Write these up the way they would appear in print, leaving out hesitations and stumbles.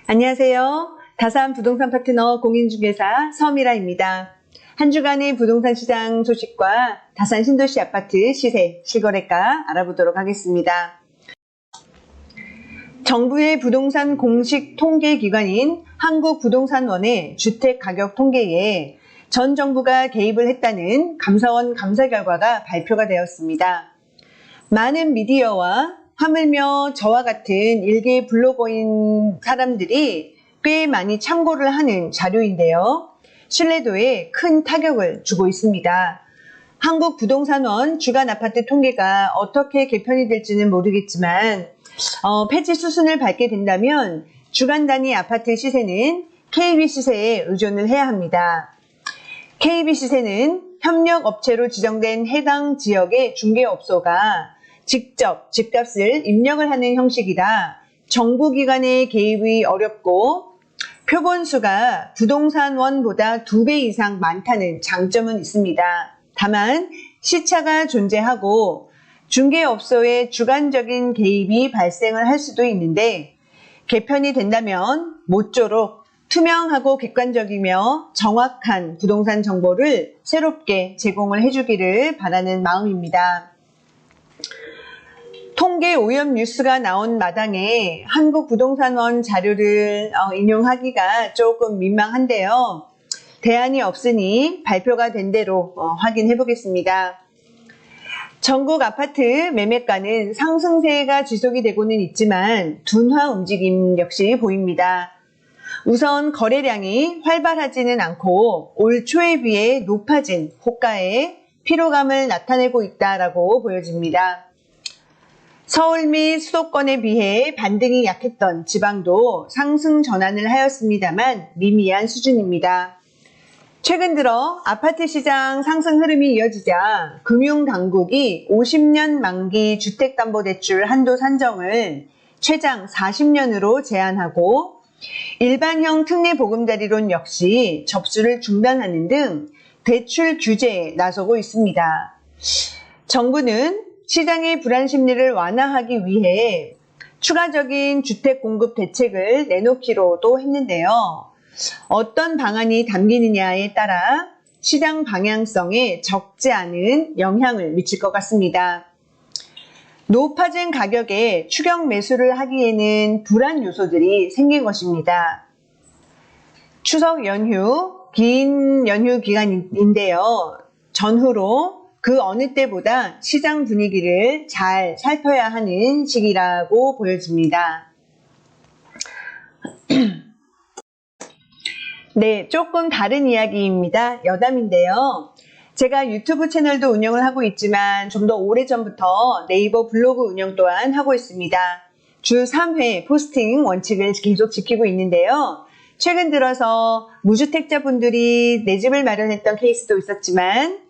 안녕하세요. 다산 부동산 파트너 공인중개사 서미라입니다. 한 주간의 부동산 시장 소식과 다산 신도시 아파트 시세, 실거래가 알아보도록 하겠습니다. 정부의 부동산 공식 통계기관인 한국부동산원의 주택가격 통계에 전 정부가 개입을 했다는 감사원 감사 결과가 발표가 되었습니다. 많은 미디어와 하물며 저와 같은 일개 블로거인 사람들이 꽤 많이 참고를 하는 자료인데요. 신뢰도에 큰 타격을 주고 있습니다. 한국부동산원 주간 아파트 통계가 어떻게 개편이 될지는 모르겠지만 폐지 수순을 밟게 된다면 주간 단위 아파트 시세는 KB 시세에 의존을 해야 합니다. KB 시세는 협력업체로 지정된 해당 지역의 중개업소가 직접 집값을 입력을 하는 형식이라 정부기관의 개입이 어렵고 표본수가 부동산원보다 2배 이상 많다는 장점은 있습니다. 다만 시차가 존재하고 중개업소의 주관적인 개입이 발생을 할 수도 있는데 개편이 된다면 모쪼록 투명하고 객관적이며 정확한 부동산 정보를 새롭게 제공을 해주기를 바라는 마음입니다. 통계 오염 뉴스가 나온 마당에 한국부동산원 자료를 인용하기가 조금 민망한데요. 대안이 없으니 발표가 된 대로 확인해 보겠습니다. 전국 아파트 매매가는 상승세가 지속이 되고는 있지만 둔화 움직임 역시 보입니다. 우선 거래량이 활발하지는 않고 올 초에 비해 높아진 호가에 피로감을 나타내고 있다라고 보여집니다. 서울 및 수도권에 비해 반등이 약했던 지방도 상승 전환을 하였습니다만 미미한 수준입니다. 최근 들어 아파트 시장 상승 흐름이 이어지자 금융당국이 50년 만기 주택담보대출 한도 산정을 최장 40년으로 제한하고 일반형 특례보금자리론 역시 접수를 중단하는 등 대출 규제에 나서고 있습니다. 정부는 시장의 불안 심리를 완화하기 위해 추가적인 주택 공급 대책을 내놓기로도 했는데요. 어떤 방안이 담기느냐에 따라 시장 방향성에 적지 않은 영향을 미칠 것 같습니다. 높아진 가격에 추격 매수를 하기에는 불안 요소들이 생길 것입니다. 추석 연휴, 긴 연휴 기간인데요. 전후로 그 어느 때보다 시장 분위기를 잘 살펴야 하는 시기라고 보여집니다. 네, 조금 다른 이야기입니다. 여담인데요. 제가 유튜브 채널도 운영을 하고 있지만 좀 더 오래전부터 네이버 블로그 운영 또한 하고 있습니다. 주 3회 포스팅 원칙을 계속 지키고 있는데요. 최근 들어서 무주택자분들이 내 집을 마련했던 케이스도 있었지만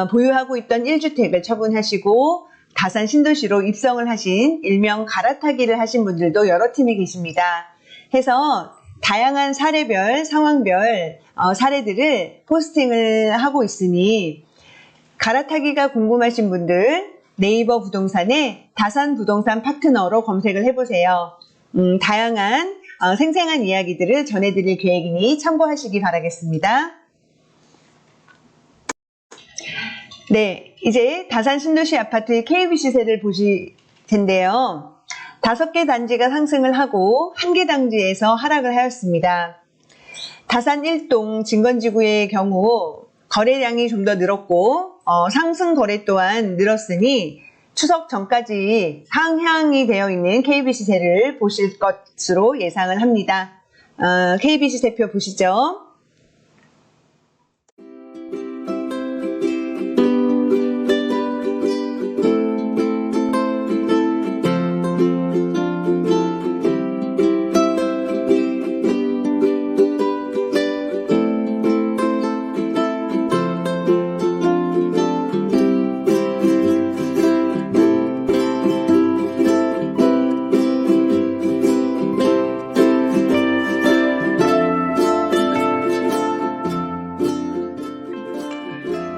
보유하고 있던 1주택을 처분하시고 다산 신도시로 입성을 하신 일명 갈아타기를 하신 분들도 여러 팀이 계십니다. 해서 다양한 사례별, 상황별 사례들을 포스팅을 하고 있으니 갈아타기가 궁금하신 분들 네이버 부동산에 다산 부동산 파트너로 검색을 해보세요. 다양한 생생한 이야기들을 전해드릴 계획이니 참고하시기 바라겠습니다. 네, 이제 다산 신도시 아파트 KB 시세를 보실 텐데요. 5개 단지가 상승을 하고 1개 단지에서 하락을 하였습니다. 다산 1동 진건지구의 경우 거래량이 좀 더 늘었고 상승 거래 또한 늘었으니 추석 전까지 상향이 되어 있는 KB 시세를 보실 것으로 예상을 합니다. KB 시세표 보시죠.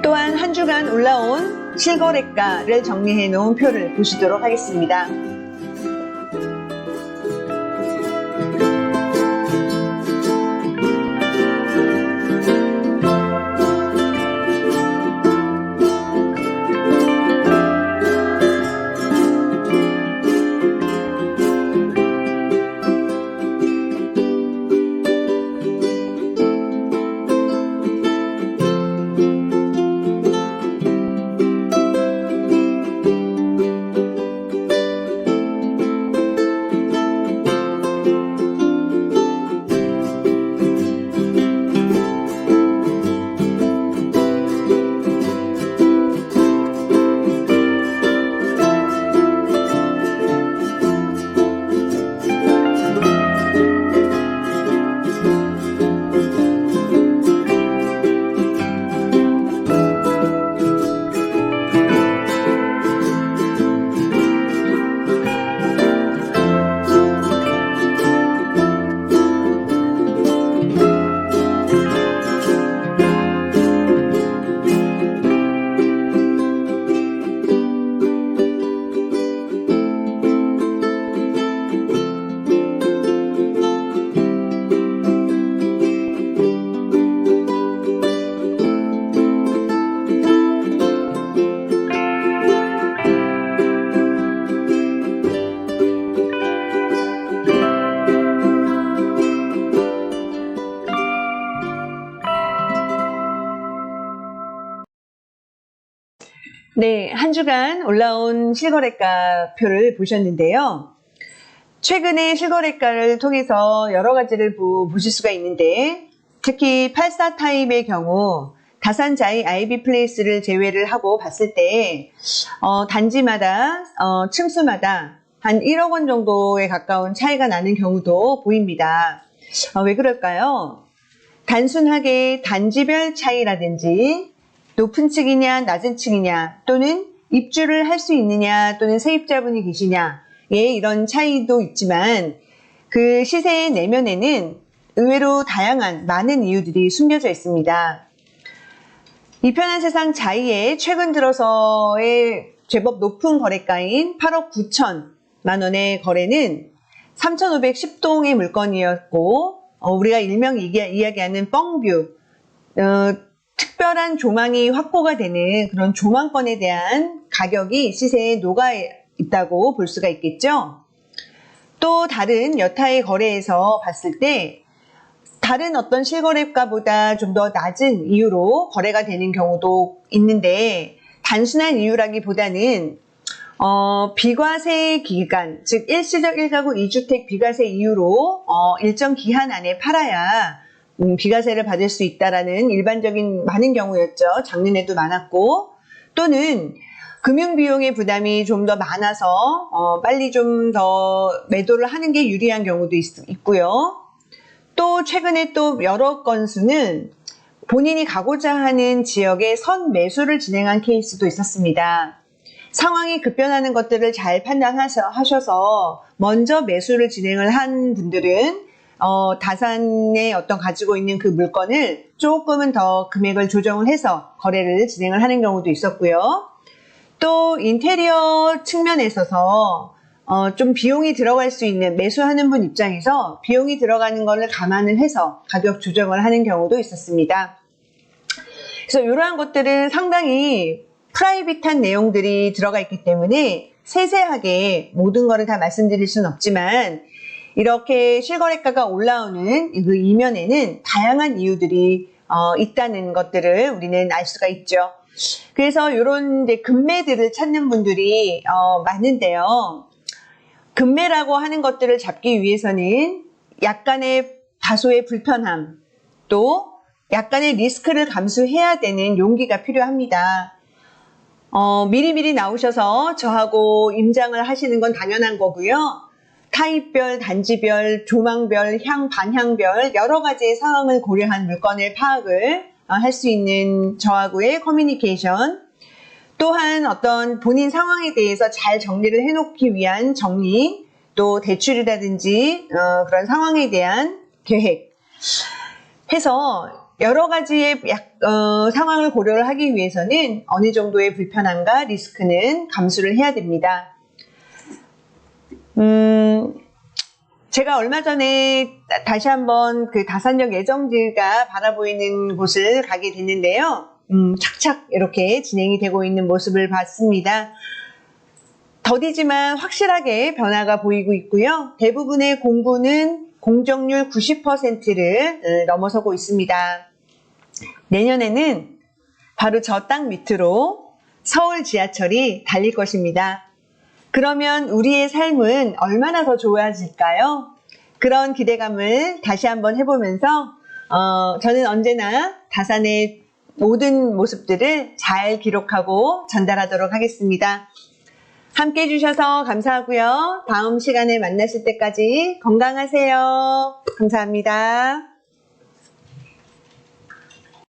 또한 한 주간 올라온 실거래가를 정리해 놓은 표를 보시도록 하겠습니다. 네, 한 주간 올라온 실거래가 표를 보셨는데요. 최근에 실거래가를 통해서 여러 가지를 보실 수가 있는데, 특히 84 타입의 경우 다산자이 아이비 플레이스를 제외를 하고 봤을 때 단지마다 층수마다 한 1억 원 정도에 가까운 차이가 나는 경우도 보입니다. 왜 그럴까요? 단순하게 단지별 차이라든지 높은 층이냐 낮은 층이냐 또는 입주를 할 수 있느냐 또는 세입자분이 계시냐 이런 차이도 있지만 그 시세의 내면에는 의외로 다양한 많은 이유들이 숨겨져 있습니다. 이 편한 세상 자이의 최근 들어서의 제법 높은 거래가인 8억 9천만 원의 거래는 3510동의 물건이었고 우리가 일명 이야기하는 뻥뷰 특별한 조망이 확보가 되는 그런 조망권에 대한 가격이 시세에 녹아 있다고 볼 수가 있겠죠. 또 다른 여타의 거래에서 봤을 때 다른 어떤 실거래가보다 좀 더 낮은 이유로 거래가 되는 경우도 있는데 단순한 이유라기보다는 비과세 기간, 즉 일시적 1가구 2주택 비과세 이유로 일정 기한 안에 팔아야 비과세를 받을 수 있다라는 일반적인 많은 경우였죠. 작년에도 많았고 또는 금융비용의 부담이 좀 더 많아서 빨리 좀 더 매도를 하는 게 유리한 경우도 있고요. 또 최근에 또 여러 건수는 본인이 가고자 하는 지역에 선 매수를 진행한 케이스도 있었습니다. 상황이 급변하는 것들을 잘 판단하셔서 먼저 매수를 진행을 한 분들은 다산에 가지고 있는 그 물건을 조금은 더 금액을 조정을 해서 거래를 진행을 하는 경우도 있었고요. 또 인테리어 측면에 있어서 좀 비용이 들어갈 수 있는 매수하는 분 입장에서 비용이 들어가는 것을 감안을 해서 가격 조정을 하는 경우도 있었습니다. 그래서 이러한 것들은 상당히 프라이빗한 내용들이 들어가 있기 때문에 세세하게 모든 거를 다 말씀드릴 수는 없지만 이렇게 실거래가가 올라오는 그 이면에는 다양한 이유들이 있다는 것들을 우리는 알 수가 있죠. 그래서 이런 금매들을 찾는 분들이 많은데요. 금매라고 하는 것들을 잡기 위해서는 약간의 다소의 불편함 또 약간의 리스크를 감수해야 되는 용기가 필요합니다. 미리미리 나오셔서 저하고 임장을 하시는 건 당연한 거고요. 타입별, 단지별, 조망별, 방향별 여러 가지의 상황을 고려한 물건의 파악을 할 수 있는 저하고의 커뮤니케이션 또한 어떤 본인 상황에 대해서 잘 정리를 해놓기 위한 정리 또 대출이라든지 그런 상황에 대한 계획 해서 여러 가지의 상황을 고려를 하기 위해서는 어느 정도의 불편함과 리스크는 감수를 해야 됩니다. 제가 얼마 전에 다시 한번 그 다산역 예정지가 바라보이는 곳을 가게 됐는데요. 착착 이렇게 진행이 되고 있는 모습을 봤습니다. 더디지만 확실하게 변화가 보이고 있고요. 대부분의 공구는 공정률 90%를 넘어서고 있습니다. 내년에는 바로 저 땅 밑으로 서울 지하철이 달릴 것입니다. 그러면 우리의 삶은 얼마나 더 좋아질까요? 그런 기대감을 다시 한번 해보면서 저는 언제나 다산의 모든 모습들을 잘 기록하고 전달하도록 하겠습니다. 함께 해주셔서 감사하고요. 다음 시간에 만나실 때까지 건강하세요. 감사합니다.